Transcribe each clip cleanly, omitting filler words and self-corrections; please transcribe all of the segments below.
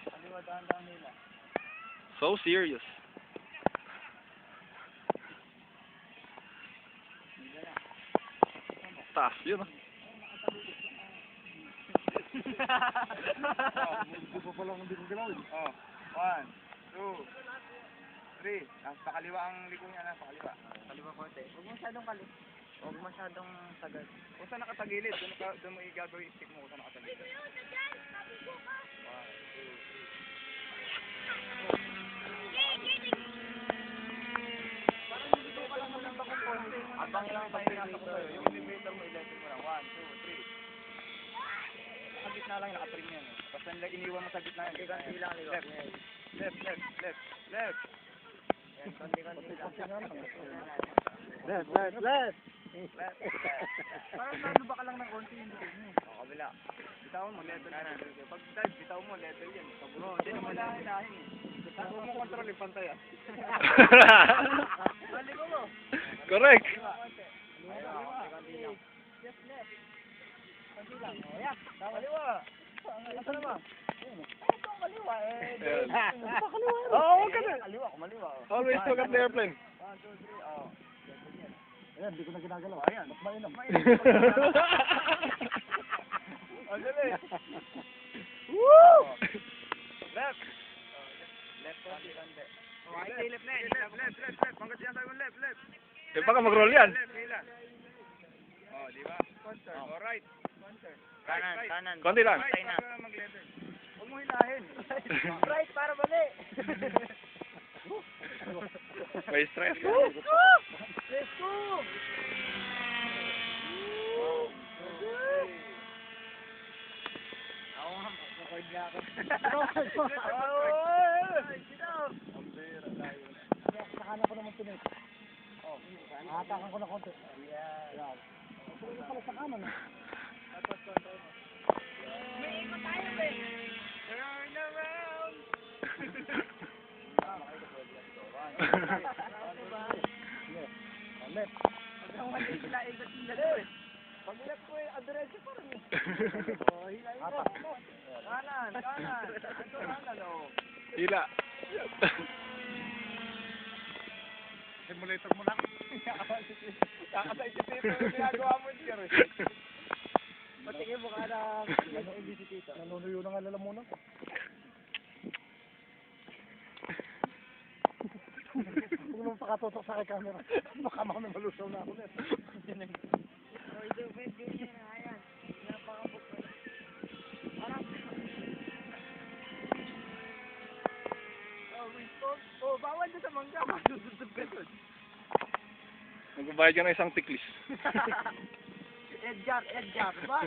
Kaliwa, dahan-dahan nila. So serious. Taas yun, ah. Hindi pa pala hindi ko gilawin. Oh, 1, 2, 3. Sa kaliwa ang liko niya na, sa kaliwa. Kaliwa konti. Huwag masyadong Huwag masyadong tagal. Kung saan nakatagilid, doon mo igagawin yung stick mo kung saan nakatagilid. 1, 2, 3. Parang hindi ko pala maganda kung konti. Abang lang tayo nasa ko sa'yo. Yung elevator mo, i-level mo lang. 1, 2, 3. Sa gitna lang, naka-trim yan. Basta iniwan mo sa gitna yan. Kanti lang, left. Left. Kanti lang. Left. Parang naluba ka lang ng konti yung dito mo. Kabila. Bitawan mo, level yan. Pag dive, bitawan mo, level yan. Oo, hindi naman lahin eh. Huwag mo control yung pantay ah. Balik mo. Correct. Just left. Kanti lang. O yan. Kaliwa. Asa naman? Ito ang kaliwa eh. Oo, huwag ka na. Kaliwa, kumaliwa. Always look at the airplane. 1, 2, 3, oh. Ayan, di ko na ginagalaw. Ayan. Mas mainam. Ang dali. Woo! Left. Left konti. Oh, ay left na. Left. Pangkat yan tayo left. Eh, baka mag-roll yan. Left, kailan? Oh, di ba? Concern. Oh, right. Concern. Kanan. Konti lang. Right, para mag-level. Huwag mo hilahin. Right, para bali. May stress. Let's go! Ako nga, makukoid na ako. Nakahanap ko naman pinay. Nakatakan ko na konti. Yan. Pwede pala sa kanan. May ikot tayo eh. Turn around. Left. Ang mali sila ikot sila eh. Pag left ko eh, address pa rin eh. Oh, hilahin mo. Kanan. Ito kanan oh. Hila. Simulator mo lang. Kakasay-sipin mo yung ginagawa mo siya eh. Patingin mo ka na ibisitito. Nanunuyo na nga lalamunan ko. Huwag naman pakatutok sa aking camera. Baka mamay malusaw na ako net. Oh, ito, pwede yun na. Ayan. Napakabok ko. Parang... Oh, response. Oh, bawal na sa mangga. Masusubsub ka dun. Magbabayad ka ng isang tiklis. Edgar, ba?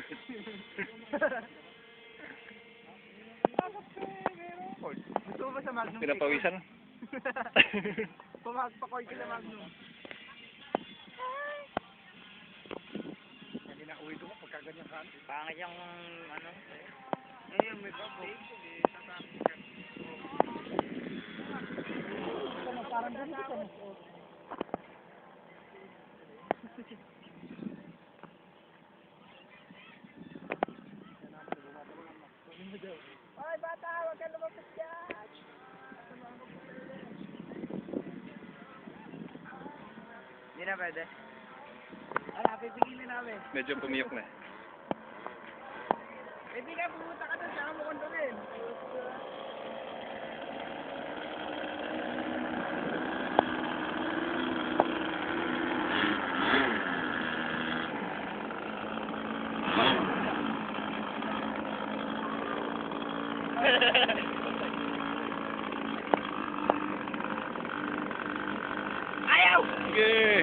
Gusto mo ba sa Magnum? Pinapawisan. Pumagpakoy ka sa Magnum. Hindi na uwi ko pagkaganyan ka. Pangit yung ano? Ngayon may bubble. Parang ganito ka. Hoy bata, huwag ka lumapit dyan! Hindi na pwede. Ala, pipigilin namin. Medyo pumiyok na. Hindi ka, pumunta ka doon, saka mo kontrolin. Ayaw! Sige!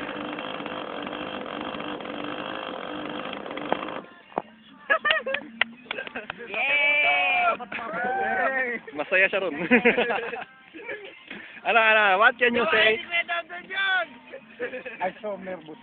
Yeah! Masaya siya ron. Ano, what can you say? Hindi ko ito, I so nervous.